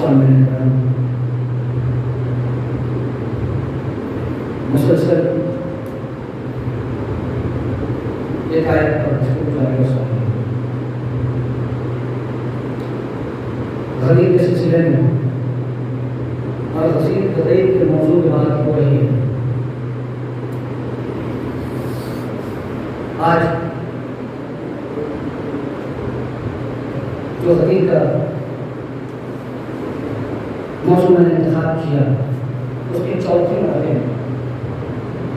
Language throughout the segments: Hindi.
स्वामीनारायण। मुसलसल एक आयत पर स्वामी गरीब के सिलसिले में और गरीब के मौजूद की बात हो रही है। आज जो गरीब का मौसम मैंने इंतखाब किया उसके चौथे मरहले में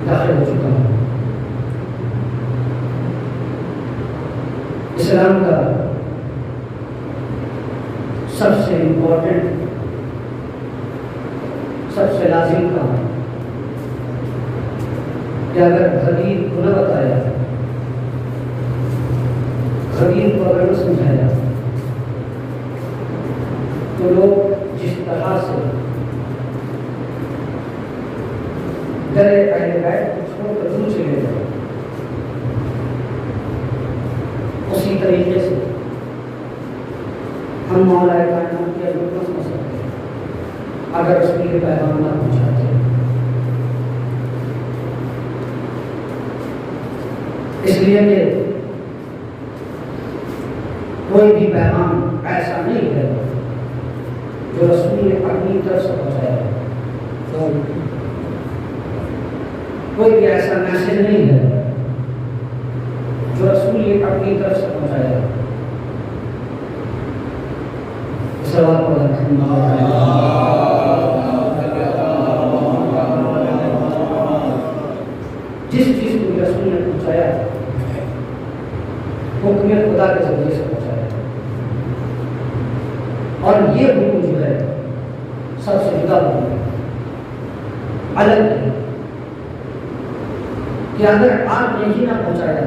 दाखिल हो चुका हूँ। इस्लाम का सबसे इम्पोर्टेंट सबसे लाजिम काम कि अगर गरीब को न बताया, गरीब को अगर न समझाया तो लोग जिस तरह से डरे पहले गए छोड़कर दूर चले गए, उसी तरीके से हम मौला कायनात की अजमत न समझ सकते अगर उसके पैगाम न पहुंचाते। इसलिए कि कोई भी पैगाम ऐसा नहीं है जो रसूल ने अपनी तरफ से पहुंचाया। कोई भी ऐसा मैसेज नहीं है जो रसूल ने अपनी तरफ से पहुंचाया। सवाल जिस चीज को रसूल ने पहुंचाया हुक्म खुदा के जरिए से पहुंचाया। और ये हुक्म जो है सबसे जुदा हुक्म है, अलग है कि अगर आपने ही ना पहुंचाया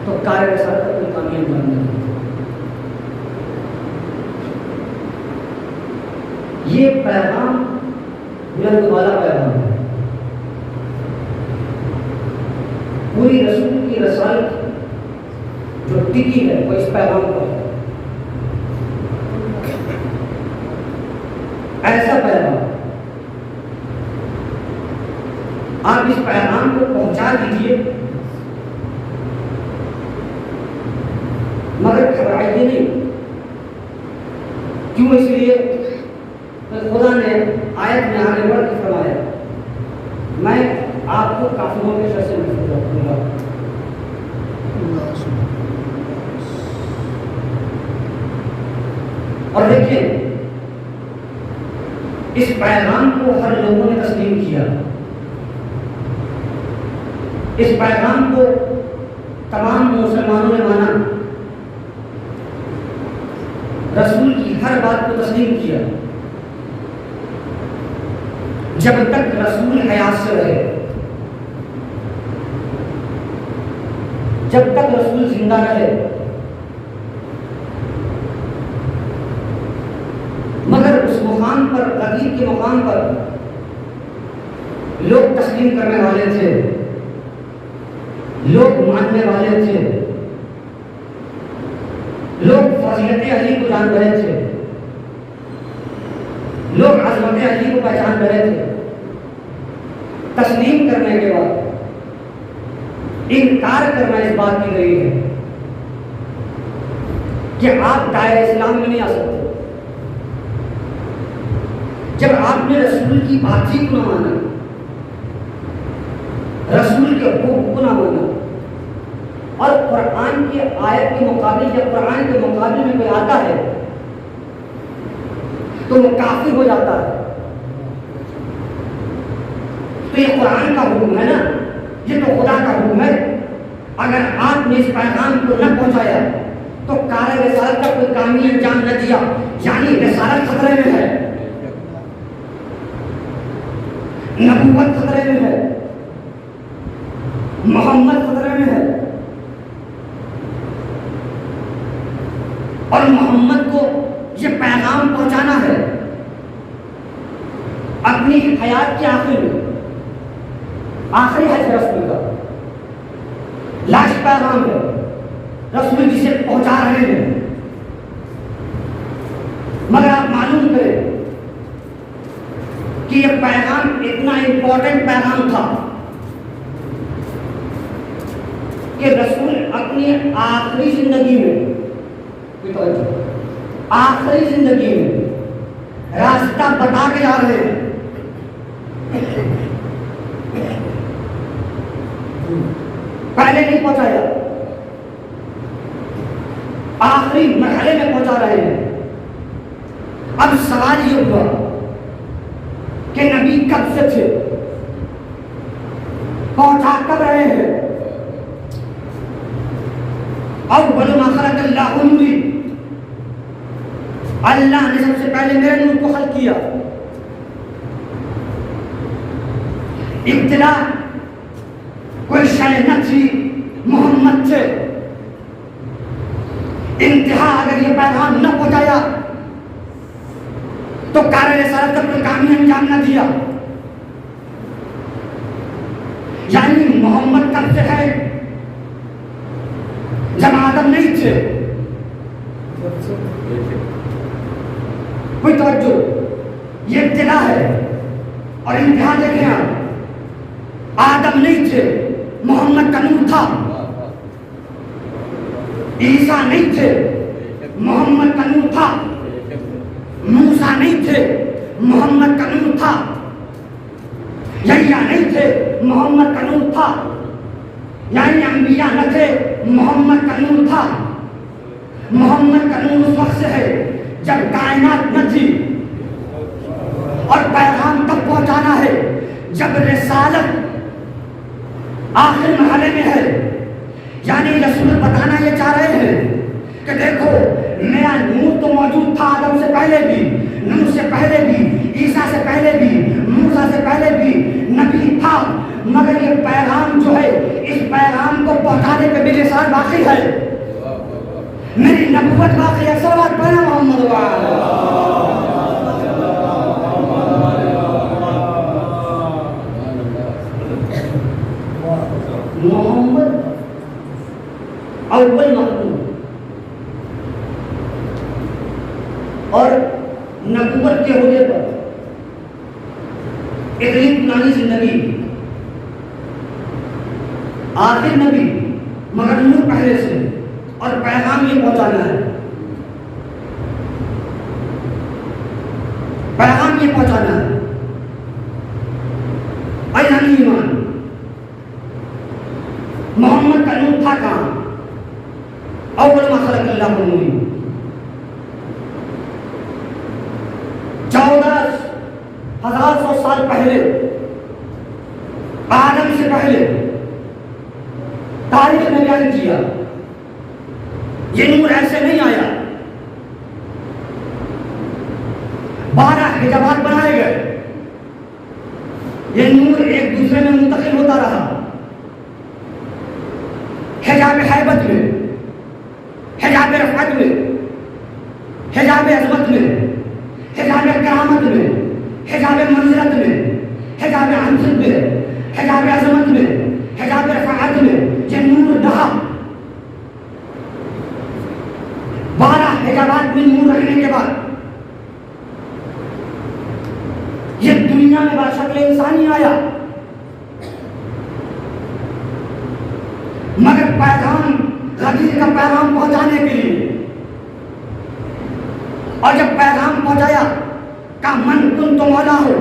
तो कार्य के साथ कोई कामयाब नहीं। ये पैगाम बुलंद वाला पैगाम है। पूरी रसूल की रसालत जो टिकी है वो इस पैगाम पर है। ऐसा पैगाम आप इस पैगाम को पहुंचा दीजिए मगर घबराइए नहीं। क्यों? इसलिए खुदा ने आयत में आगे बढ़ के फरमाया, मैं आपको काफिरों के शर से महफूज रखूंगा। और देखिए इस पैगाम को हर लोगों ने तस्लीम किया। इस पैगाम को तमाम मुसलमानों ने माना, रसूल की हर बात को तस्लीम किया। जब तक रसूल हयात से रहे, जब तक रसूल जिंदा रहे। मगर उस मुकाम पर, गरीब के मुकाम पर लोग तस्लीम करने वाले थे, लोग मानने वाले थे, लोग फजीलत अली को जान रहे थे, लोग अजमत अली को पहचान रहे थे। तस्लीम करने के बाद इनकार करना इस बात की गई है कि आप दायरे इस्लाम में नहीं आ सकते। जब आपने रसूल की बातचीत को न माना, रसूल के हुक्म को न माना और कुरान की आयत के मुकाबले या कुरान के मुकाबले में कोई आता है तो वो काफिर हो जाता है। तो ये कुरान का हुक्म है ना, ये तो खुदा का हुक्म है। अगर आपने इस पैगाम को न पहुंचाया तो कार्य रिसालत का कोई कामी अंजाम न दिया, यानी रिसालत खतरे में है, नबूवत खतरे में है, मोहम्मद खतरे में है। और मोहम्मद को ये पैगाम पहुंचाना है अपनी हयात के आखिरी हज रसूल का लास्ट पैगाम है। रसूल जिसे पहुंचा रहे हैं मगर आप मालूम करें कि यह पैगाम इतना इंपॉर्टेंट पैगाम था कि रसूल अपनी आखिरी जिंदगी में, आखिरी जिंदगी में रास्ता बता के जा रहे हैं। पहले नहीं पहुंचाया, आखिरी मरहले में पहुंचा रहे हैं। अब सवाल ये हुआ कि नबी कब से थे, पहुंचा कब रहे हैं। अव्वल मा खलक़ल्लाहु नूरी, अल्लाह ने सबसे पहले मेरे नूर को खल्क़ किया। इब्तिदा कोई शय न थी, मोहम्मद थे। इंतहा अगर ये पैगाम न पहुंचाया तो कार्य रिसालत का कोई काम ही अंजाम न दिया। यानी मोहम्मद कब से है, जब आदम नहीं थे। कोई तवज्जो, ये इब्तिदा है और इंतहा देखें आप, आदम नहीं थे, मोहम्मद का नूर था। ईसा नहीं थे, मोहम्मद का नूर था। मूसा नहीं थे, मोहम्मद का नूर था। यहया नहीं थे, मोहम्मद का नूर था। यानी अंबिया न थे, मोहम्मद का नूर था। मोहम्मद का नूर उस वक्त से है जब कायनात न थी, और पैगाम तब पहुंचाना है जब रिसालत आखिर मरहले में है। यानी रसूल बताना ये चाह रहे हैं कि देखो, मेरा नूर तो मौजूद था आदम से पहले भी, नूह से पहले भी, ईसा से पहले भी, मूसा से पहले भी नबी था। मगर ये पैगाम जो है, इस पैगाम को पहुंचाने पे मेरे साथ बाकी है, मेरी नबूवत बाकी है। सल्लल्लाहु अलैहि मोहम्मद अव्वल मखलूक और नबूवत के होने पर इतनी पुरानी जिंदगी, आखिर नबी मगर नूर पहले से, और पैगाम ये पहुंचाना है, पैगाम ये पहुंचाना है। अयानी ईमान, मोहम्मद का नूर था कहां, अव्वल मा खलक़ल्लाहु नूरी। 14,000 साल पहले, आदम से पहले तारीख ने बयान किया, ये नूर ऐसे नहीं आया। 12 हिजाबात बनाए गए, ये नूर एक दूसरे में मुंतकिल होता रहा। हिजाब हैबत में, हिजाब रफ़अत में, हिजाब अज़मत में, हिजाब करामत में, हिजाब मंज़िलत में, हिजाब अंसत में, हिजाब अज़मत में, हिजाब रफ़अत में ये नूर रहा। 12 हिजाबात में नूर रहने के बाद ये दुनिया में बाशक्ल इंसानी आया। मगर पैगाम, गदीर का पैगाम पहुंचाने के लिए, और जब पैगाम पहुंचाया का मन कुन तो मौला हो,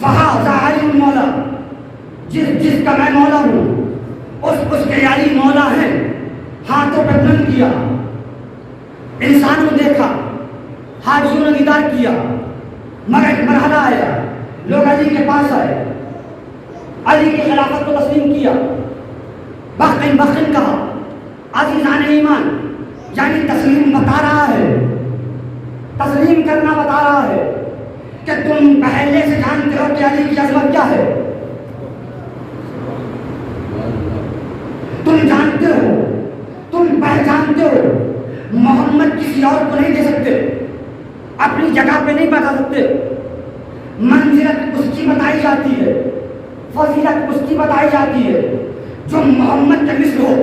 फ़हाज़ा मौला, जिसका मैं मौला हूँ, उसके यारी मौला है। हाथों पर बुलंद किया, इंसान को देखा, हाजियों ने दीदार किया। मगर एक मरहला आया, लोग अली के पास आए, अली की खिलाफत को तस्लीम किया, बख्तिन बख्तिन कहा, अज़ीज़ान ईमान, यानी तस्लीम बता रहा है, तस्लीम करना बता रहा है कि तुम पहले से जानते हो कि अली की अज़मत क्या है। तुम जानते हो, तुम पहचानते हो, मोहम्मद किसी और को नहीं दे सकते, अपनी जगह पे नहीं बता सकते। मंजिलत उसकी बताई जाती है, फजीलत उसकी बताई जाती है जो मोहम्मद के मिस्र हो,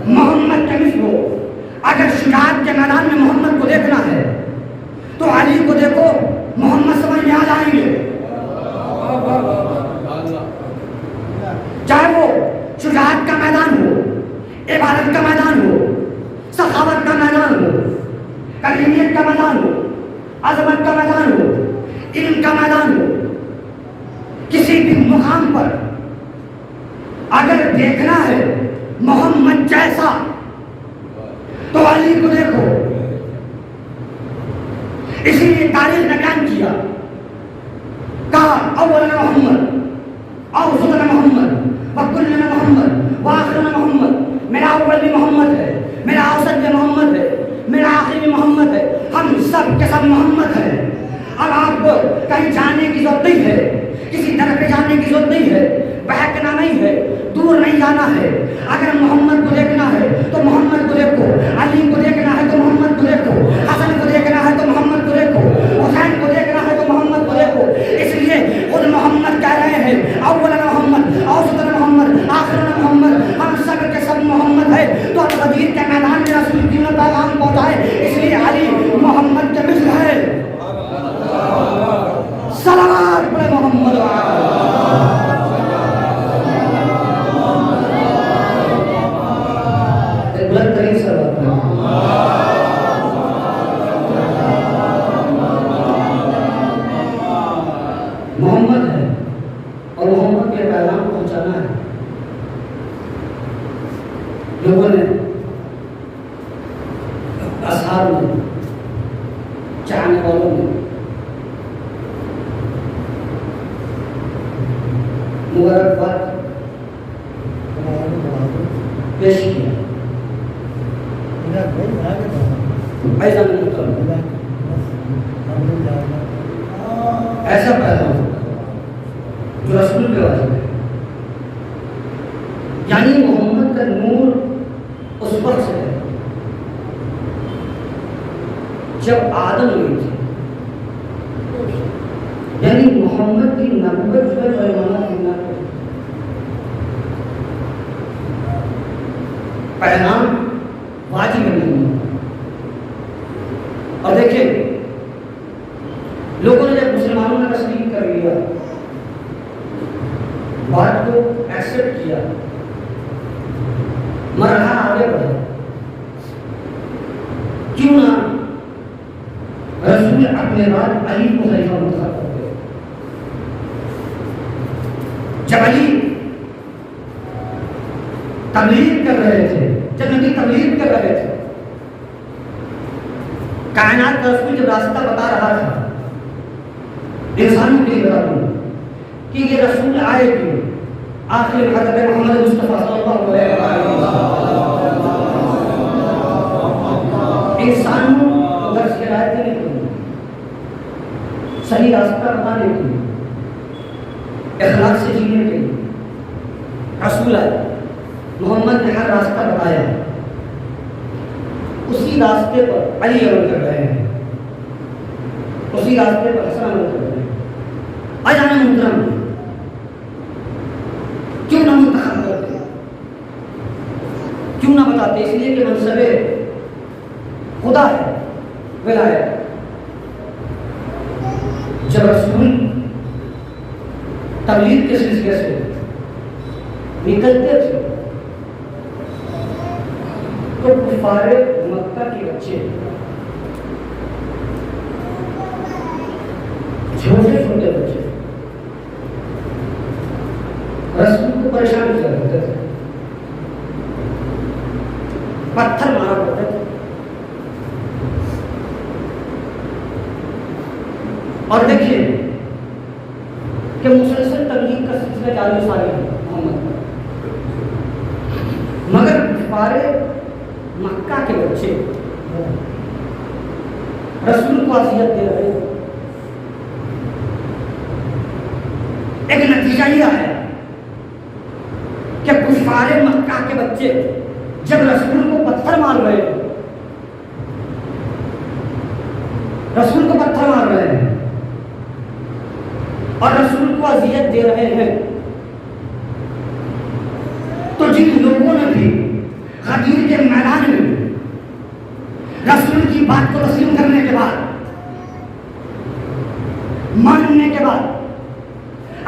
मोहम्मद के मिस्र हो। अगर शुजाअत के मैदान में मोहम्मद को देखना है तो अली को देखो, मोहम्मद समझ में आ जाएंगे। चाहे वो शुजाअत का मैदान हो, इबादत का मैदान हो, सखावत का मैदान हो, करीमियत का मैदान हो, अजमत का मैदान हो, इल्म का मैदान हो, किसी भी मुकाम पर अगर देखना है मोहम्मद जैसा तो अली को देखो। इसीलिए तारीख ने बयान किया, कहा अव्वल मोहम्मद, औसत मोहम्मद, वकुल मोहम्मद, वाखिर मोहम्मद। मेरा अव्वल भी मोहम्मद है, मेरा औसत भी मोहम्मद है, मेरा आखिर भी मोहम्मद है, हम सब के सब मोहम्मद है। अब आपको कहीं जाने की जरूरत नहीं है, किसी तरह पे जाने की जरूरत नहीं है, बहकना नहीं है, दूर नहीं जाना है। अगर मोहम्मद को देखना है तो मोहम्मद को देखो, अली को देखना है तो मोहम्मद को देखो, हसन को देखना है तो मोहम्मद को देखो, हुसैन को देखना है तो मोहम्मद को देखो। इसलिए खुद मोहम्मद कह रहे हैं अव्वल मोहम्मद, औसत मोहम्मद, आखिर मोहम्मद, हम सब के सब मोहम्मद है। तो गदीर के मैदान में रसूल की पैगाम पहुंचाए, इसलिए अली मोहम्मद के मिस्र है। सलावत पढ़े मोहम्मद। मोहम्मद है और मोहम्मद के पैगाम पहुंचाना है। लोगों ने, असहाब ने, चाहने वालों ने मुबारकबाद पेश किया। ऐसा पैदा जो रसूल पे वाजिब है, यानी मोहम्मद का नूर उस वक्त से है जब आदम हुई थी, यानी मोहम्मद की नबूवत जो है पैगाम वाजिब नहीं है। और देखिए, लोगों ने जब मुसलमानों ने तस्लीम कर लिया, बात को एक्सेप्ट किया, मरहला आगे बढ़ा, क्यों ना रसूल अपने बाद अली को खलीफा मुंतखब कर दे। जब अली तबलीग कर रहे थे, जब नबी तबलीग कर रहे थे, कायनात का रसूल जब रास्ता बता रहा था, इंसानों के लिए बता दूं कि ये रसूल आए क्यों। आखिर हज़रत मोहम्मद मुस्तफ़ा सल्लल्लाहु अलैहि वसल्लम इंसानों को दर्श हिदायत देने के लिए, सही रास्ता बताने के लिए, इखलास से जीने के लिए रसूल आए। मोहम्मद ने हर रास्ता बताया, उसी रास्ते पर अली अमल कर रहे हैं, उसी रास्ते पर हसन अमल कर रहे हैं। अजाना मुहतरम, क्यों ना मुंतखब करते, क्यों ना बताते? इसलिए कि मनसबे खुदा है, विलायत। जब रसूल तबलीग के सिलसिले से निकलते थे तो कुफारे मक्का के बच्चे, छोटे छोटे बच्चे रसूल को परेशान किया करते थे, पत्थर मारा करते थे। और देखिए कि मुसलसल तबलीग का सिलसिला 40 साल मोहम्मद, मगर कुफारे मक्का के बच्चे रसूल को अज़ियत दे रहे हैं। एक नतीजा यह है कि कुफारे मक्का के बच्चे जब रसूल को पत्थर मार रहे हैं, रसूल को पत्थर मार रहे हैं और रसूल को अज़ियत दे रहे हैं, तो जिन लोगों ने भी गदीर के मैदान में रसूल की बात को तस्लीम करने के बाद, मानने के बाद,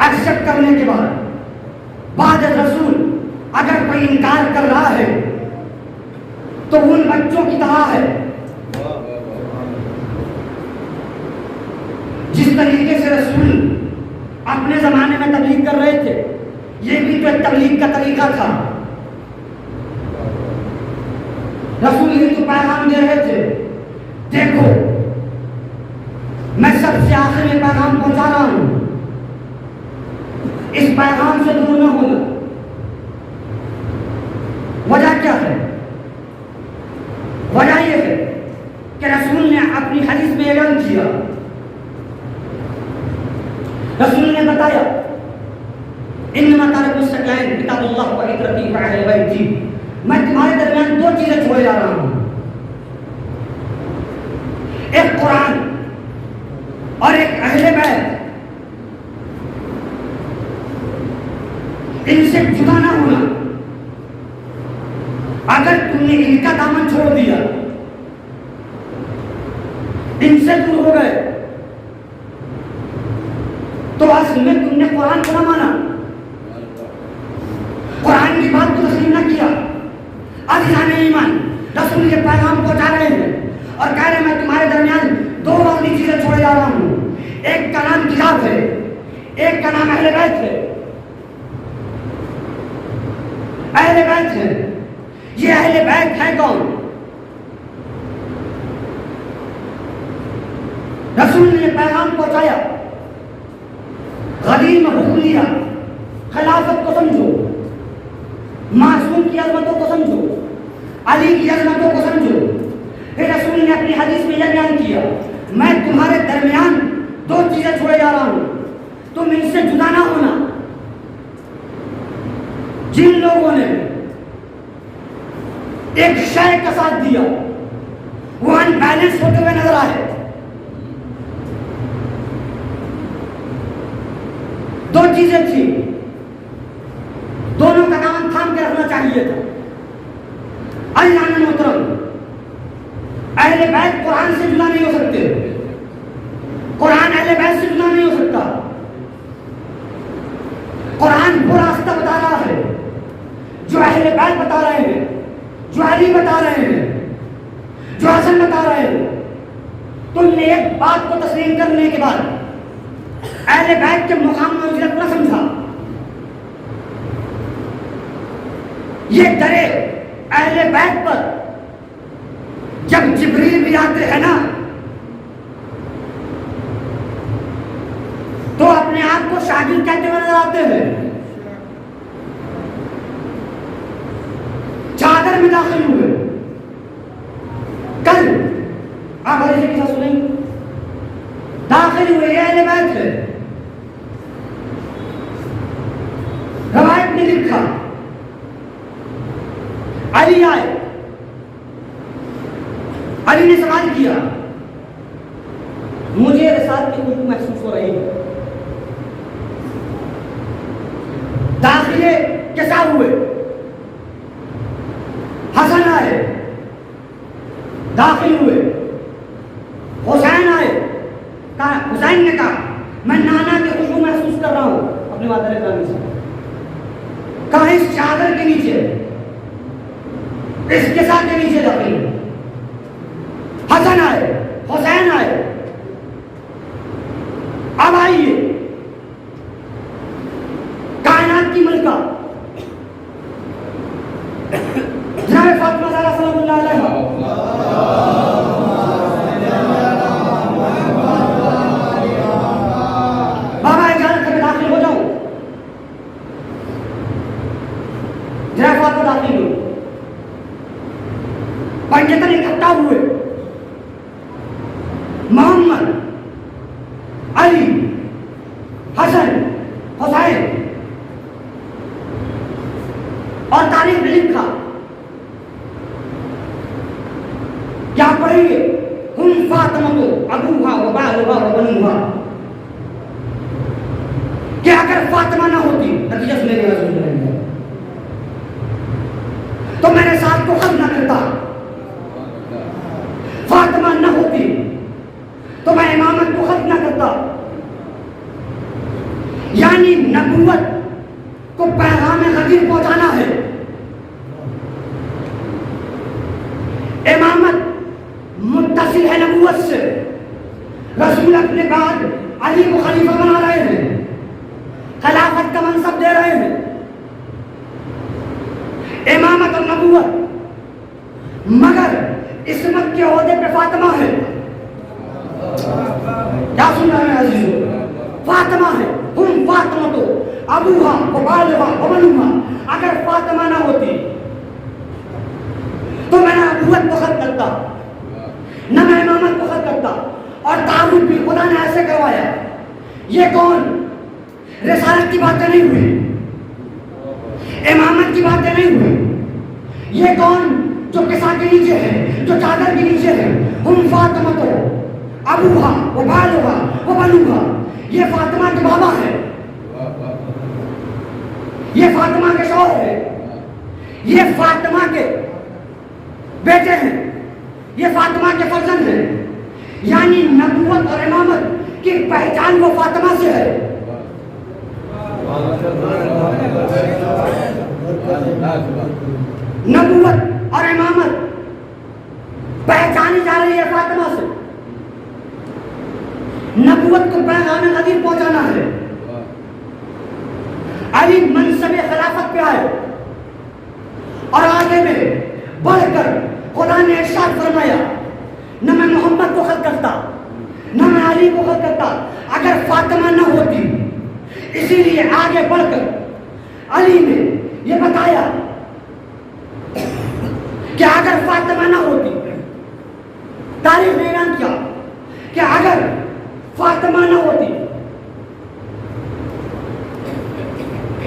एक्सेप्ट करने के बाद रसूल अगर कोई इनकार कर रहा है तो उन बच्चों की तरह है जिस तरीके से रसूल अपने जमाने में तबलीग कर रहे थे। ये भी तो तबलीग का तरीका था। रसूल ही तो पैगाम दे रहे थे, देखो मैं सबसे आखिर में पैगाम पहुंचा रहा हूं, इस पैगाम से दूर न होना। वजह क्या है? वजह यह है कि रसूल ने अपनी हदीस में ऐलान किया, रसूल ने बताया इन्नमा तारकुस सकलैन किताबुल्लाह व इत्रती व अहले बैती, मैं तुम्हारे दरमियान दो चीजें छोड़े जा रहा हूं, एक कुरान और एक अहले बैत। इनसे जुदा ना होना। अगर तुमने इनका दामन छोड़ दिया, इनसे दूर हो गए, तो असल में तुमने कुरान को ना माना, कुरान की बात को तस्लीम ना किया। अज़ीज़ान ईमान, रसूल के पैगाम पहुंचा रहे हैं और कह रहे हैं मैं तुम्हारे दरमियान दो वाली चीजें छोड़े जा रहा हूं, एक का नाम किताब है, एक का नाम अहले बैत है। अहले बैत है, ये अहले बैत है कौन? रसूल ने पैगाम पहुंचाया, गदीर में हुक्म दिया, खिलाफत को समझो, मासूम की अजमतों को समझो, अली की अजमतों को समझो। फिर रसूल ने अपनी हदीस में यह बयान किया, मैं तुम्हारे दरमियान दो चीजें छोड़े जा रहा हूं, तुम इनसे जुदा ना होना। जिन लोगों ने एक शय का साथ दिया वो अनबैलेंस होते हुए नजर आए। दो चीजें थी, दोनों का नाम थाम के रखना चाहिए था। अल्लाह ने मोहतरम, अहले बैत कुरान से जुदा नहीं हो सकते, कुरान अहले बैत से जुदा नहीं हो सकता। कुरान वो रास्ता बता रहा है जो अहले बैत बता रहे हैं, जो अली बता रहे हैं, जो हसन बता रहे हैं। तुमने एक बात को तस्लीम करने के बाद अहले बैत के मुकाम मंजिलत न समझा। ये डरे अहले बैत पर जब जिब्रील भी आते हैं ना, तो अपने आप को शागिर्द कहते हुए नजर आते हैं। चादर में दाखिल हुए, कल आप हदीस के साथ सुनेंगे, दाखिल हुए, ये अहले बैत है। रवायत ने लिखा, अली आए, अली ने सवाल किया, मुझे रिसालत की खुशबू महसूस हो रही है। दाखिले कैसा हुए? हसन आए, दाखिल हुए, हुसैन आए, कहा, हुसैन ने कहा मैं नाना की खुशबू महसूस कर रहा हूं अपने मादर ग्रामी से। कहा इस चादर के नीचे, इसके साथ के नीचे दाखिल हुए। हसन आए, हुसैन आए। अब आइए, कायनात की मलिका जनाब फातिमा ज़हरा सलामुल्लाह अलैहा, बाबा इजाजत से दाखिल हो जाऊं। जनाब फातिमा दाखिल हुए, पंडितन इकट्ठा हुए, मोहम्मद, अली, हसन, हुसैन तो मैं इमामत को खत्म न करता। यानी नबूवत को पैगाम गदीर पहुंचाना है। इमामत मुत्तसिल है नबूवत से। रसूल अपने बाद अली को खलीफा बना रहे हैं, खिलाफत का मनसब दे रहे हैं। इमामत और नबूवत मगर इस्मत के ओहदे पे फातिमा है। क्या सुन रहे हैं अजीजों? फातिमा है। हम फातिमा तो अबूहा वबालुहा वबनुहा। अगर फातिमा ना होती तो मैं नबूवत को खत्म करता, न मैं इमामत को खत्म करता। और तारुफ भी खुदा ने ऐसे करवाया। ये कौन? रिसालत की बातें नहीं हुई, इमामत की बातें नहीं हुई। ये कौन जो किसा के नीचे है, जो चादर के नीचे है? हम फातिमा तो अबूहा वबालुहा वबनुहा। ये फातिमा के बाबा है, ये फातिमा के शौहर है, ये फातिमा के बेटे हैं, ये फातिमा के फर्जंद हैं। यानी नबूवत और इमामत की पहचान वो फातिमा से है। नबूवत और इमामत पहचानी जा रही है फातिमा से। नबूवत को पैगाम गदीर पहुंचाना है। अली मनसबे खिलाफत पे आए और आगे में बढ़कर खुदा ने इरशाद फरमाया, न मैं मोहम्मद को खत करता, न मैं अली को खत करता अगर फातिमा न होती। इसीलिए आगे बढ़कर अली ने यह बताया कि अगर फातिमा न होती, तारीख ने ऐलान किया कि अगर फातिमा न होती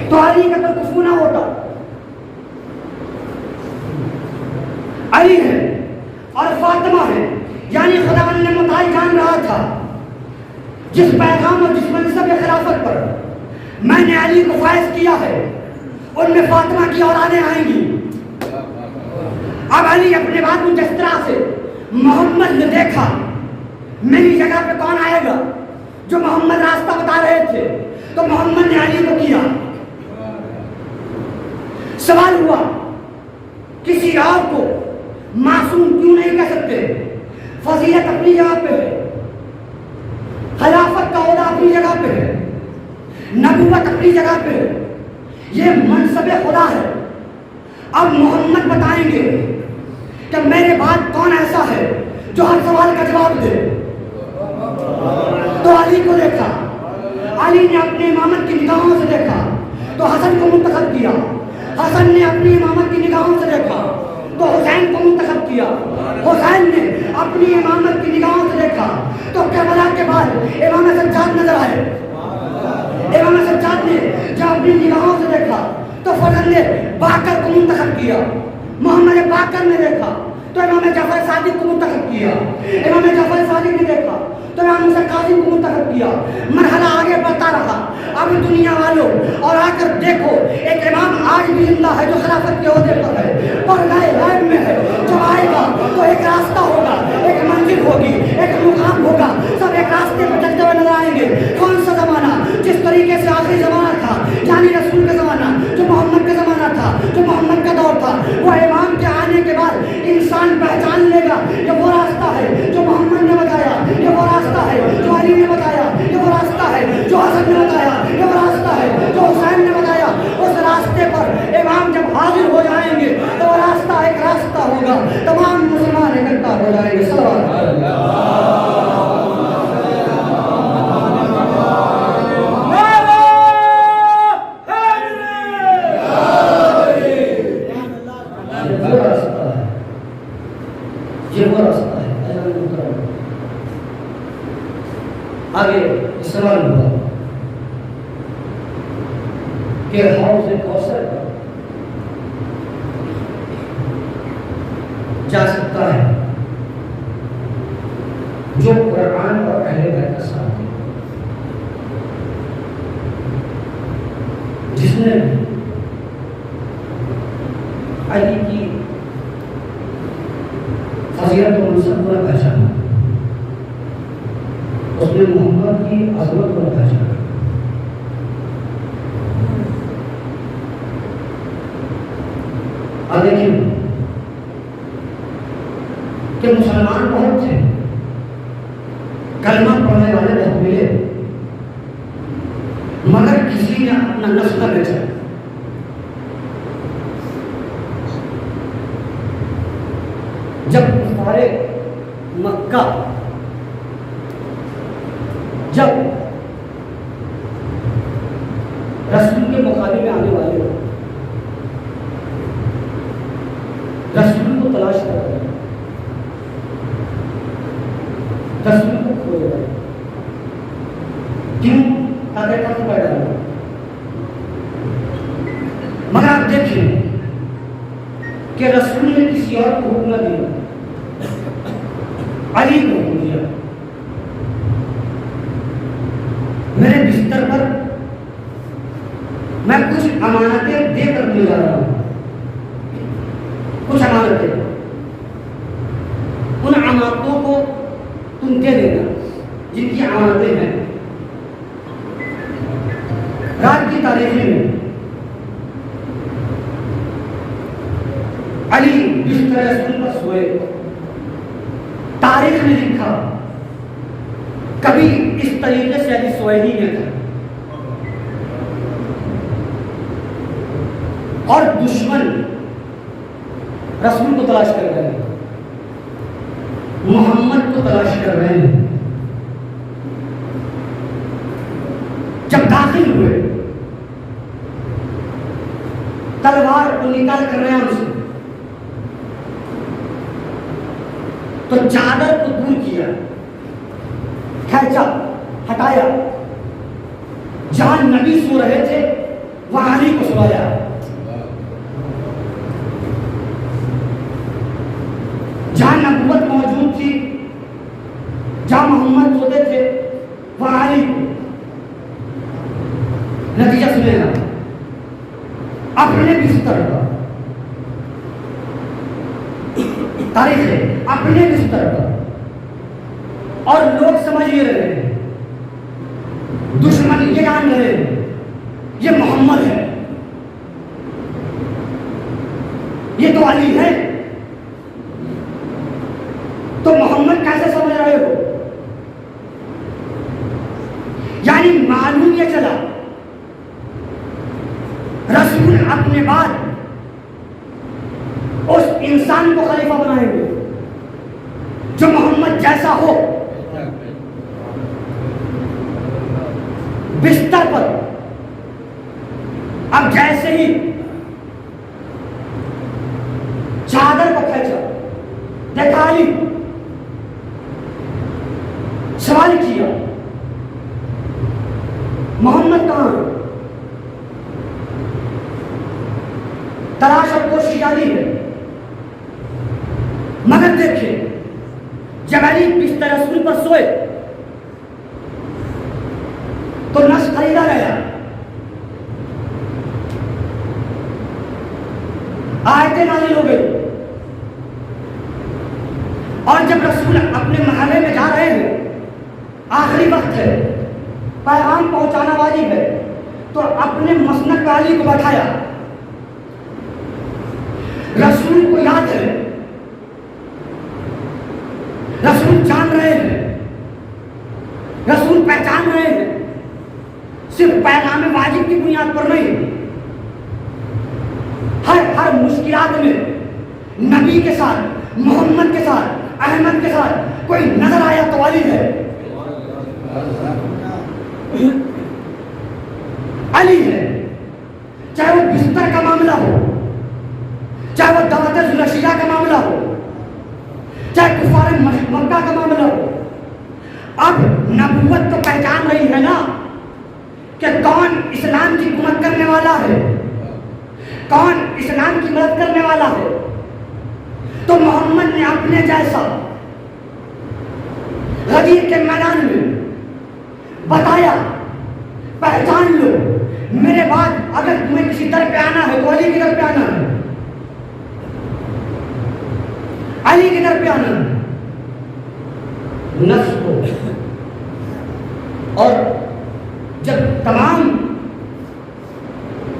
तो अली का तो कुफू ना होता। अली है और फातिमा है। यानी खुदावंद ने मुताई जान रहा था जिस पैगाम और जिस मनसब खिलाफत पर मैंने अली को फायज किया है उनमें फातिमा की औलादें आएंगी। अब अली अपने बाद में जिस तरह से मोहम्मद ने देखा मेरी जगह पे कौन आएगा, जो मोहम्मद रास्ता बता रहे थे, तो मोहम्मद ने अली को किया। सवाल हुआ किसी और को मासूम क्यों नहीं कह सकते? फजीलत अपनी जगह पे है, खिलाफत का ओहदा अपनी जगह पे है, नबूवत अपनी जगह पे है, ये मनसबे खुदा है। अब मोहम्मद बताएंगे कि मेरे बाद कौन ऐसा है जो हर सवाल का जवाब दे। तो अली को देखा, अली ने अपनी इमामत की निगाहों से देखा तो हसन को मुंतखब किया, हसन ने अपनी इमामत की निगाहों से देखा तो हुसैन को मुंतखब किया, हुसैन ने अपनी इमामत की निगाहों से देखा तो करबला के बाद इमाम सज्जाद नजर आए। इमाम सज्जाद ने जब अपनी निगाहों से देखा तो फजल ने बाकर को मुंतखब किया, मोहम्मद बाकर ने देखा तो इमाम जफर सादिक को मुंतखब किया, इमाम जफर सादिक ने देखा तो इमाम मूसा काज़िम को मुंतखब किया। मरहला आगे बढ़ता रहा। अब दुनिया वालों और आकर देखो एक इमाम आज भी जिंदा है जो खिलाफत के ओहदे पर है और गायब में है। जब आएगा तो एक रास्ता होगा, एक मंजिल होगी, एक मुकाम होगा, सब एक रास्ते पर चलते हुए नजर आएंगे। कौन सा जमाना? जिस तरीके से आखिरी जमाना था, यानी रसूल का जमाना, जो मोहम्मद का जमाना था, जो मोहम्मद का दौर था, वो इमाम के आने के बाद इंसान पहचान लेगा ये वो रास्ता है जो मोहम्मद ने बताया, ये वो रास्ता है जो अली ने बताया, ये वो रास्ता है जो हसन ने बताया, ये वो रास्ता है जो हुसैन ने बताया। उस रास्ते पर इमाम जब हाजिर हो जाएंगे तो वो रास्ता एक रास्ता होगा, तमाम मुसलमान इकट्ठा हो जाएंगे। ये वो रास्ता है। आगे सवाल हुआ कि हौज़ कौसर जा सकता है जो कुरान और अहले बैत का साथ है, जिसने अली की फजीलत और मनसब को पहचाना, की अजमत को नकाश कर। अब देखिए कि मुसलमान बहुत थे, कलमा पढ़ने वाले बहुत मिले, मगर किसी ने अपना नफ्स न बेचा। जब कुफारे मक्का जब रसूल के मुकाबले में आने वाले हो, रसूल को तलाश कर रहे हैं, रसूल को खोज रहे हैं, क्यों आगे तक पैदा हुआ। मगर आप देखिए कि रसूल ने किसी और को हुक्म न दिया, अली को हुक्म दिया, मेरे बिस्तर पर मैं कुछ अमानतें देकर ले जा रहा हूं, कुछ अमानतें, उन अमानतों को तुम दे देना जिनकी अमानतें हैं। रात की तारीख में अली बिस्तर रसूल पर सोए। तारीख में लिखा कभी इस तरीके से अली सोए ही नहीं था, और दुश्मन रसूल को तलाश कर रहे हैं, मोहम्मद को तलाश कर रहे हैं। जब दाखिल हुए, तलवार को निकाल कर रहे हैं उनसे, तो चादर को दूर किया, खींचा, हटाया, जहां नबी सो रहे थे वहां अली को सुलाया। जहां नबूवत मौजूद थी, जहां मोहम्मद सोते थे वहां अली को। नतीजा सुनेगा, अपने बिस्तर पर, तारीख है, अपने बिस्तर पर, और लोग समझ ये रहे हैं, दुश्मन ये जान रहे हैं ये मोहम्मद है, ये तो अली है, तो मोहम्मद कैसे समझ रहे हो। यानी मालूम ये चला रसूल अपने बाद उस इंसान को खलीफा बनाएंगे जो मोहम्मद जैसा हो। बिस्तर पर अब जैसे ही चादर को खींचा, देखा अली, सवाल किया मोहम्मद कहां है। तलाश और कोशिश जारी है, मगर देखिए जब अली बिस्तर रसूल पर सोए तो नस खरीदा गया, आयतें नाजिल हो गई, और जब रसूल अपने महले में जा रहे हैं, आखिरी वक्त है, पैगाम पहुंचाना वाजिब है, तो अपने मसनद पे अली को बैठाया। रसूल को याद है, रसूल जान रहे हैं, रसूल पहचान रहे हैं, सिर्फ पैगाम वाजिब की बुनियाद पर नहीं, हर मुश्किलात में नबी के साथ, मोहम्मद के साथ, अहमद के साथ कोई नजर आया तो अली है, अली है। चाहे वो बिस्तर का मामला हो, चाहे वो दावत जुलशिया का मामला हो, चाहे कुफार मक्का का मामला हो। अब नबूवत तो पहचान रही है ना कि कौन इस्लाम की हुकूमत करने वाला है, कौन इस्लाम की मदद करने वाला है। तो मोहम्मद ने अपने जैसा गदीर के मैदान में बताया, पहचान लो, मेरे बाद अगर तुम्हें किसी दर पे आना है तो अली की दर पे आना है, अली की दर पे आना है। नफ्स को और जब तमाम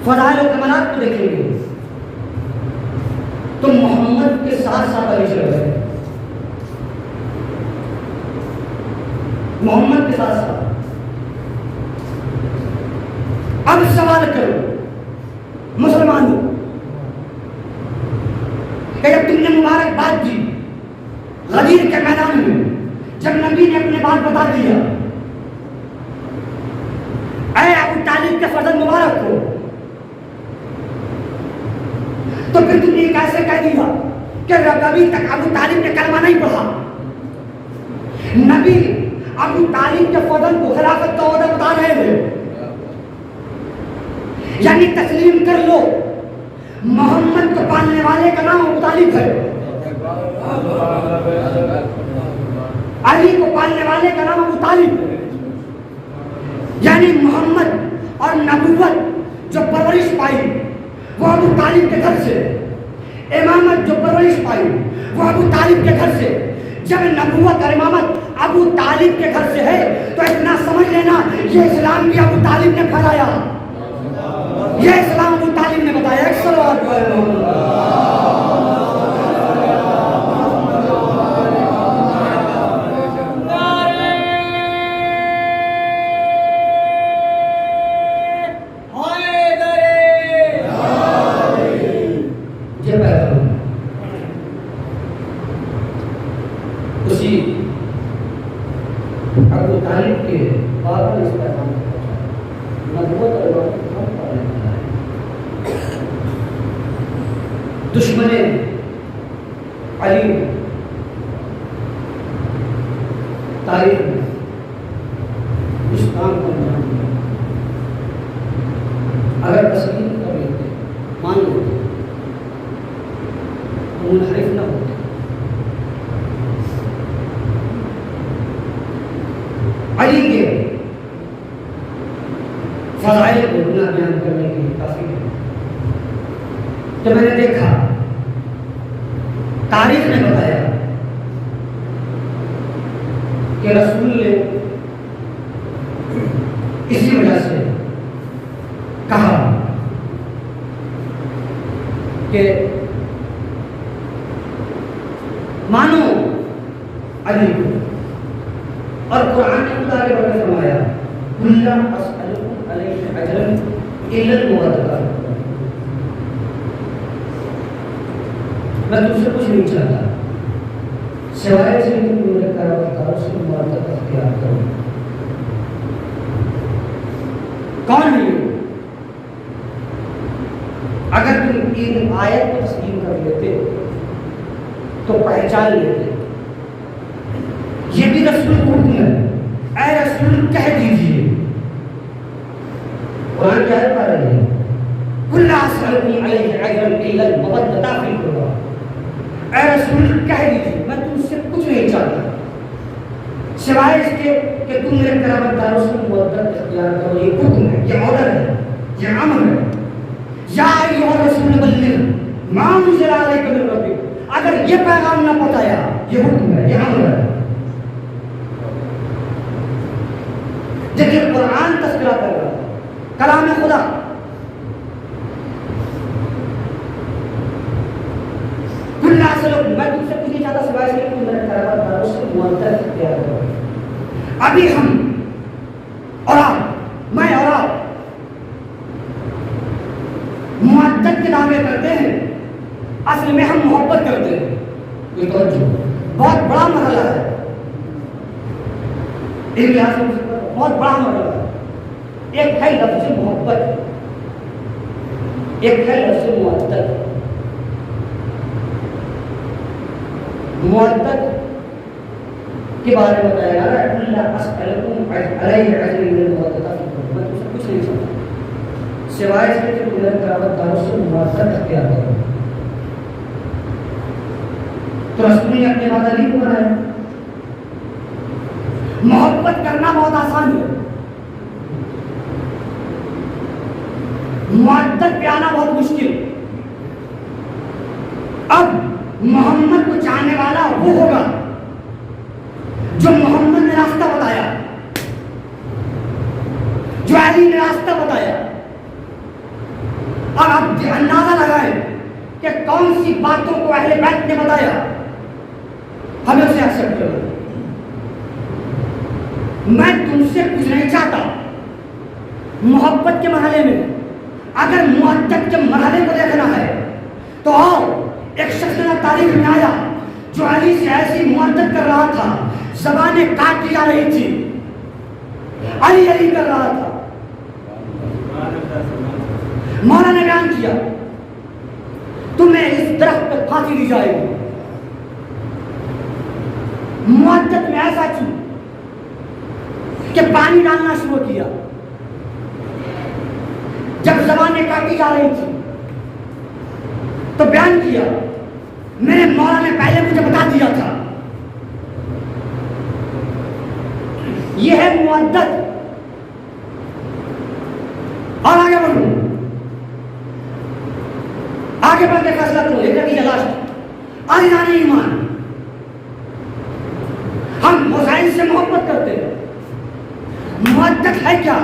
फज़ाइल और कमालात को देखेंगे तो मोहम्मद के साथ साथ अली चल रहे, मोहम्मद के साथ साथ। अब सवाल करो मुसलमानों कि जब तुमने मुबारकबाद दी गदीर के मैदान में, जब नबी ने अपने बात बता दिया, ऐ अबू तालिब के फर्जंद मुबारक हो, तो फिर तुमने कैसे कह दिया कि अभी तक अबू तालिब ने कलमा नहीं पढ़ा? नबी अबू तालिब के फर्जंद को खिलाफत का ऑर्डर बता रहे थे, यानी तस्लीम कर लो मोहम्मद को पालने वाले का नाम अबू तालिब है, अली को पालने वाले का नाम अबू तालिब है। यानी मोहम्मद और नबूवत जो परवरिश पाई वो अबू तालिब के घर से, इमामत जो परवरिश पाई वो अबू तालिब के घर से। जब नबूवत और इमामत अबू तालिब के घर से है तो इतना समझ लेना ये इस्लाम भी अबू तालिब ने फैलाया, ये इस्लाम अबू तालिब ने बताया। उसी अबू तालिब के बाबा इस पैगाम दुश्मने अली तारीख में इस काम को अंजाम दिया। अगर तस्लीम कर लेते, मान लेते तो मुनहरिफ न होते। अली के फज़ाइल को गुना बयान करने के लिए काफी है। जब मैंने देखा तारीख ने बताया कि रसूल ने इसी वजह से कहा कि मानो अली को, और कुरान ने खुदा के बारे में फरमाया कुल्ला अस्अलुकुम अलैहि अजरन इल्लल मुवद्दता, मैं तुझसे कुछ नहीं चाहता सिवाय से तुम मेरे करावतारों से मुआवजा अख्तियार करो। कौन है ये? अगर तुम इन आयत को तस्लीम कर लेते तो पहचान लेते ये भी रसूल को हुक्म है, ऐ रसूल कह दीजिए। कुरान क्या बता रहे हैं? कुल्ला अस्अलुकुम अलैहि अजरन इल्लल मुवद्दता फिल कुर्बा, ऐ रसूल कह दीजिए मैं तुमसे कुछ नहीं चाहता सिवाय इसके कि तुम मेरे करामतदारों से मुवद्दत इख्तियार करो। ये हुक्म है, ये ऑर्डर है, ये अमर है। या अय्युहर रसूल बल्लिग मा उनज़िला अलैका मिन रब्बिक, अगर ये पैगाम ना पहुंचाया, ये हुक्म है, ये अमर है। देखिए कुरान तस्करा कर रहा है, कलाम खुदा। मैं तुमसे कुछ नहीं चाहता सिवाय इसके कि मेरे करामतदारों से मुआवजा इख्तियार करो। अभी हम और आप, मैं और आप मुआवजत के दावे करते हैं, असल में हम मोहब्बत करते हैं। ये तो बहुत बड़ा मसला है, एक लिहाज से बहुत बड़ा मसला है। एक है लफ्ज़ मोहब्बत, एक है लफ्ज़ मुआवजत। मुआवजत के बारे में बताया मैं तुमसे कुछ नहीं चाहता सिवाय इसके कि मेरे करामतदारों से मुआवजा इख्तियार करो। तो रसूल ने अपने बाद अली को बनाया। मोहब्बत करना बहुत आसान है, मुआवजत पे आना बहुत मुश्किल। अब मोहम्मद को चाहने वाला वो होगा जो मोहम्मद ने रास्ता बताया। जो अली ने रास्ता बताया। और आप अंदाजा लगाएं कि कौन सी बातों को अहले बैत ने बताया, हमें उसे एक्सेप्ट करना। मैं तुमसे कुछ नहीं चाहता। मोहब्बत के मरहले में अगर मुहद्दत के मरहले को देखना है तो आओ, एक शख्स ने तारीख में आया जो अली से ऐसी मुहद्दत कर रहा था, ज़बानें काट दी जा रही थी, अली अली कर रहा था। मौला ने बयान किया तुम्हें इस दरख्त पर फांसी दी जाएगी। मुहद्दत में ऐसा क्यों कि पानी डालना शुरू किया जब ज़बानें काटी जा रही थी, तो बयान किया मेरे मौला ने पहले मुझे बता दिया था। यह है मुअद्दत। और आगे बढ़ूं, आगे बढ़ के फैसला करो, एक की लास्ट आज़िज़ान ईमान, हम हुसैन से मोहब्बत करते हैं। मुअद्दत है क्या?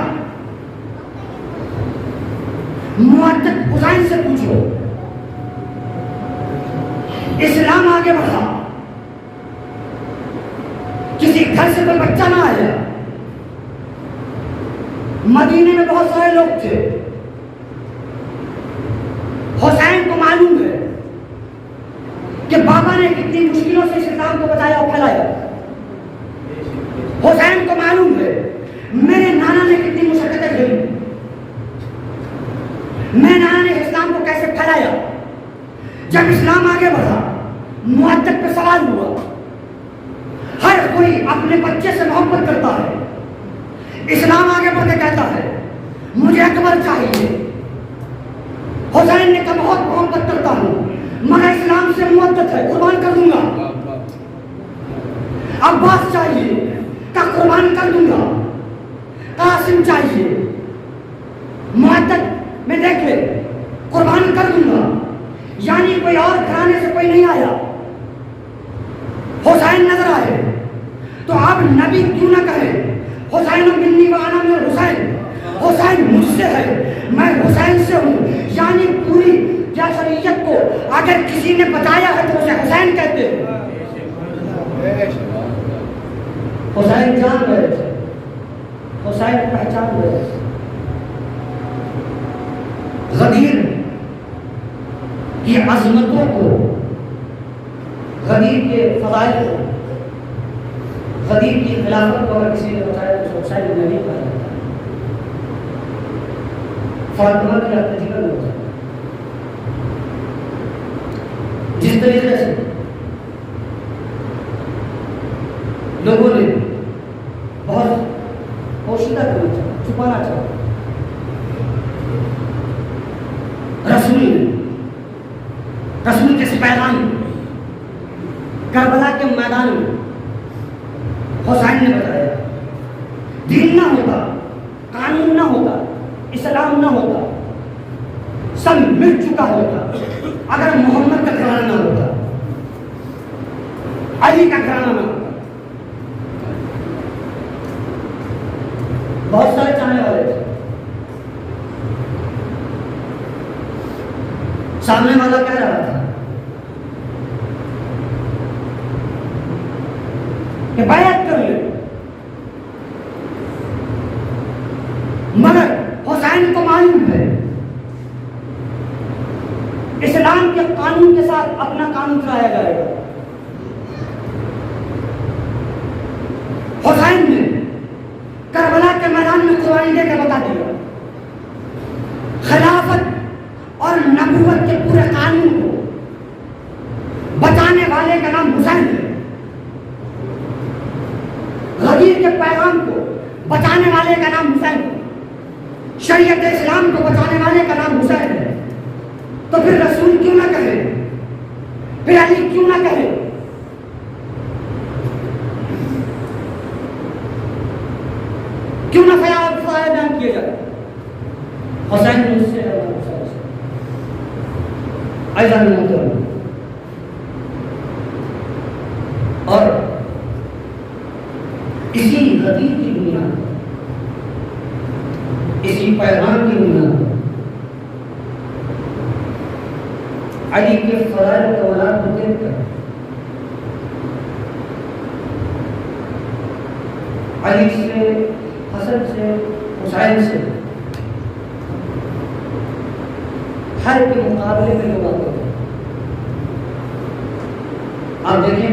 मुअद्दत हुसैन से पूछो। इस्लाम आगे बढ़ा, किसी घर से कोई बच्चा ना आया। मदीने में बहुत सारे लोग थे। हुसैन को मालूम है कि बाबा ने कितनी मुश्किलों से इस इस्लाम को बचाया और फैलाया। हुसैन को मालूम है मेरे नाना ने कितनी मुशक्कतें झेली, मेरे नाना ने इस्लाम को कैसे फैलाया। जब इस्लाम आगे बढ़ा, मुअद्दत पे सवाल हुआ। हर कोई अपने बच्चे से मोहब्बत करता है। इस्लाम आगे बढ़ के कहता है मुझे अकबर चाहिए। हुसैन ने कहा बहुत मोहब्बत करता हूं मगर इस्लाम से मुअद्दत है, कुर्बान कर दूंगा। अब्बास चाहिए, का कुर्बान कर दूंगा। कासिम चाहिए, मुअद्दत में देख ले, कुर्बान कर दूंगा। यानी कोई और घराने से कोई नहीं आया, हुसैन नजर आए। तो आप नबी क्यों ना कहें हुसैन मिन्नी व अना मिनल हुसैन, हुसैन मुझसे है, मैं हुसैन से हूं। यानी पूरी जशरियत को अगर किसी ने बताया है तो उसे हुसैन कहते हैं। हुसैन जान गए थे, हुसैन पहचान गए थे। गदीर की अजमतों को, गदीर के फज़ाइल को, गदीर की खिलाफत को अगर किसी ने बताया तो हुसैन नबी कहा जाता है। फातिमा की जिक्र होता है। जिस तरीके से लोगों ने बहुत पोशीदा करना चाहा, छुपाना चाहा, रसूल के पैगाम करबला के मैदान में हुसैन ने बताया। दीन ना होता, कानून ना होता, इस्लाम ना होता, सब मिट चुका होता अगर मोहम्मद का घराना ना होता, अली का घराना ना होता। बहुत सारे चाहने वाले थे। सामने वाला कह रहा था कि बैत कर ले, मगर हुसैन को मालूम है इस्लाम के कानून के साथ अपना कानून चलाया जाएगा। हुसैन ने करबला के मैदान में कुर्बानी देकर बता दिया खिलाफत और नबूवत के पूरे कानून को बचाने वाले का नाम हुसैन है। गदीर के पैगाम को बचाने वाले का नाम हुसैन है। शरीयत इस्लाम को बचाने वाले का नाम हुसैन है। तो फिर रसूल क्यों ना कहे, फिर अली क्यों ना कहे? क्यों ना बयान किया जाए हुसैन मुझसे ऐसा नहीं। और इसी गदीर की दुनिया अली के फराइज का औलाद होते हैं। अली से, हसन से, हुसैन से हर के मुकाबले में लोग आते हैं। आप देखें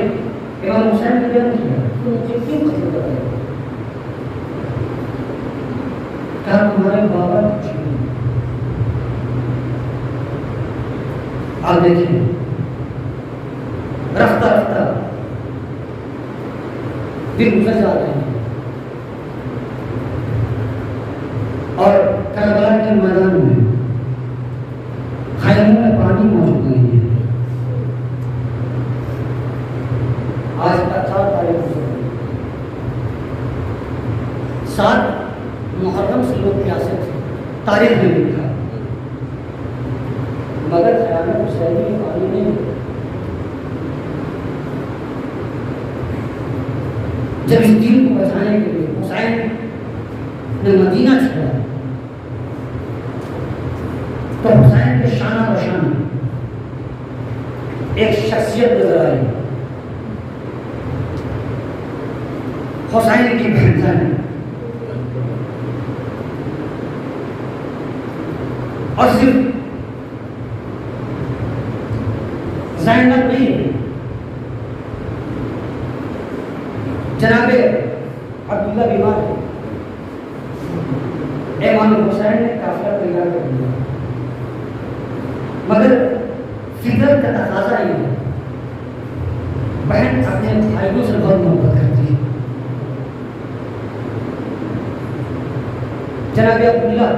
इमाम हुसैन ने क्या किया, तो मुझे क्यों खत्म कर रहे हैं? क्या तुम्हारे बाबा कुछ नहीं? आप देखिए रफ्ता रफ्ता दिन गुजर जा रहे हैं और करबला के मैदान में खैमों में पानी मौजूद नहीं है। आज 4 तारीख 7 मुहर्रम से लोग प्यासे थे, तारीख में लिखा, मगर ख़यानत हुसैनी में पानी नहीं। जब इस दीन को बचाने के लिए हुसैन ने मदीना छोड़ा तो हुसैन के शाना बशान एक शख्सियत नजर आई, हुसैन की बहन ज़ैनब। और सिर्फ ज़ैनब नहीं, जनाबे अब्दुल्ला बीमार है, इमाम हुसैन ने काफिला तैयार कर दिया, मगर फितरत का तकाजा ये है, बहन अपने भाइयों से बहुत मोहब्बत करती है। जनाबे अब्दुल्ला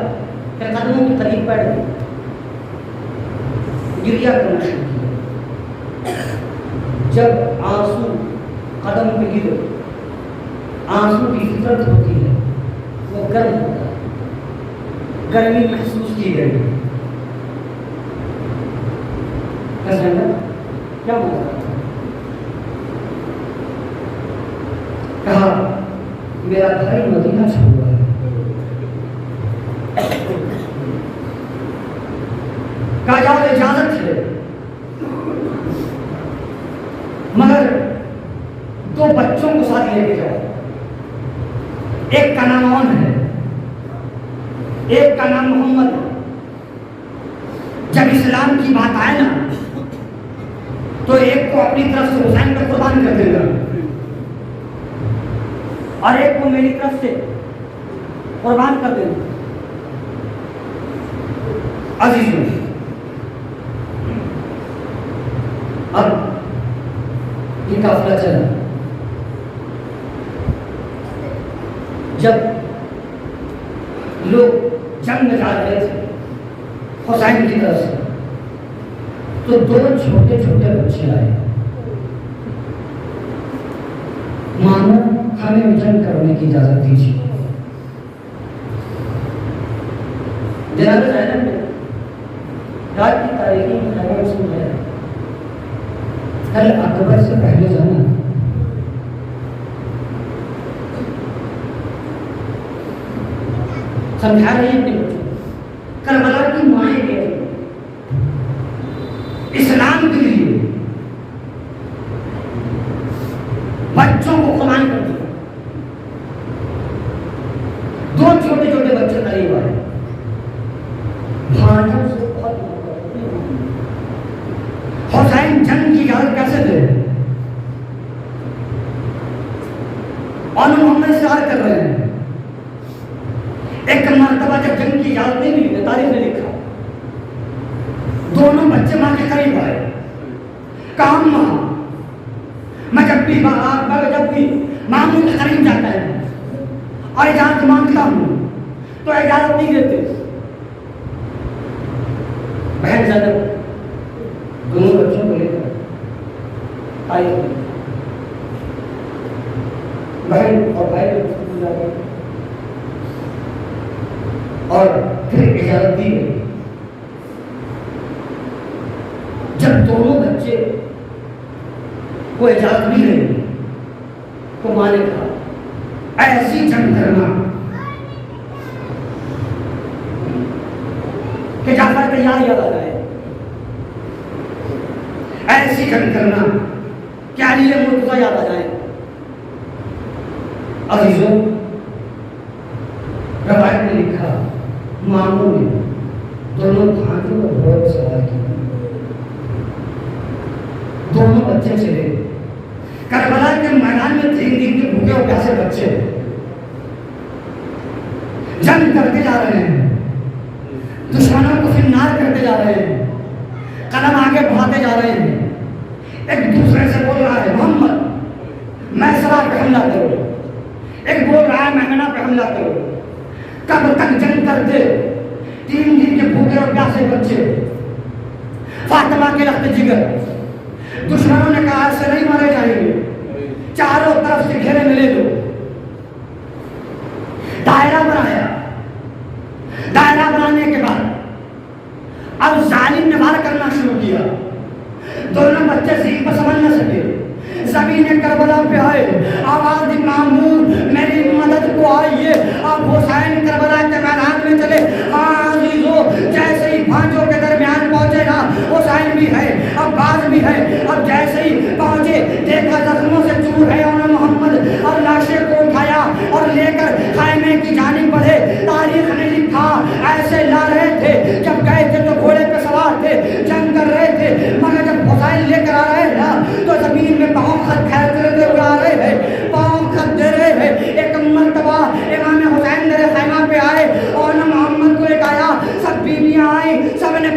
के कदमों के करीब बैठ गई, गिरिया करना शुरू किया। जब आंसू कदम पे गिरे, आंसू की फितरत होती है, वो गर्म होता है, गर्मी महसूस की गई। क्या बोला? कहा मेरा भाई मदीना छोड़ रहा है। कहा जाओ इजाजत है, मगर 2 बच्चों को साथ लेके जाओ, एक का नाम अमन है, एक का नाम मोहम्मद है। जब इस्लाम की बात आए ना तो एक को अपनी तरफ से हुसैन पर कुर्बान कर देगा और एक को मेरी तरफ से कुर्बान कर देगा। अजीजों, अब ये काफिला चला, जब लोग जंग में जा रहे थे हुसैन की तरफ से, तो 2 छोटे छोटे बच्चे आए, मानो हमें जंग करने की इजाजत दीजिए। जनाब ज़ैनब ने रात की तारीखी में खबर सुन है, कल अकबर से पहले जाना। समझा रही है अपने बच्चों, करबला की माएँ गए इस्लाम के लिए, बच्चों को कुर्बान कर दिया। 2 छोटे छोटे बच्चे करीब आए, भाइयों से बहुत हुसैन जंग की इजाजत कैसे दे, और मोहम्मद इस्तेमाल कर रहे हैं। एक मर्तबा जब जंग की इजाजत नहीं मिली, तारीख में लिखा, दोनों बच्चे मां के करीब आए, काम मां, मैं जब भी मामू के करीब जाता है और इजाजत मांगता हूं तो इजाजत नहीं देते। बहन ज़ैनब दोनों बच्चों को लेकर आई, बहन और भाई को स्कूल जा गए और फिर इजाजत दी गई। जब दोनों बच्चे को इजाजत मिल गई तो मां ने कहा ऐसी जंग करना कि जाफर तैयार याद आ जाए। ऐसी जंग करना क्या लिए मुर्तजा याद आ जाए। अजीजों, रवायत ने लिखा, मामू ने दोनों भाइयों को घोड़े पर सवार किया, दोनों बच्चे चले करबला के मैदान में 3 दिन के भूखे और प्यासे बच्चे जंग करते जा रहे हैं, दुश्मनों को फिन्नार करते जा रहे हैं, कदम आगे बढ़ाते जा रहे हैं। एक दूसरे से बोल रहा है मोहम्मद मैसरा पे हमला करो, एक बोल रहा है मैमना पे हमला करो। कब तक जंग करते? 3 दिन के भूखे और प्यासे बच्चे, फातिमा के लख्त जिगर। दुश्मनों ने कहा ऐसे नहीं मारे जाएंगे, चारों तरफ से घेरे मिले दो, दायरा बनाया। दायरा बनाने के बाद अब जालिम ने वार करना शुरू किया। दोनों बच्चे सीख पर समझ न सके, जमीन करबला पे आए, आवाज दी मामू मेरी मदद को आइए। अब हुसैन करबला के मैदान में चले। अजीजों, जैसे ही भांजों के दरमियान पहुंचे ना, हुसैन भी है, अब्बास भी है। अब जैसे ही पहुंचे देखा जख्मों से चूर है और मोहम्मद और लाशें को उठाया और लेकर खाइमे की जानिब बढ़े। तारीख ने लिखा ऐसे ला रहे थे, जब गए थे तो घोड़े पे सवार थे, जंग कर रहे थे, मगर जब हुसैन लेकर आ रहे ना तो जमीन में पाँव खत खैरते हुए आ रहे हैं, पाँव खत दे रहे हैं। एक मर्तबा इमाम हुसैन मेरे खैमा पे आए और मोहम्मद को लेकर आया। सब बीवियां आई, सब ने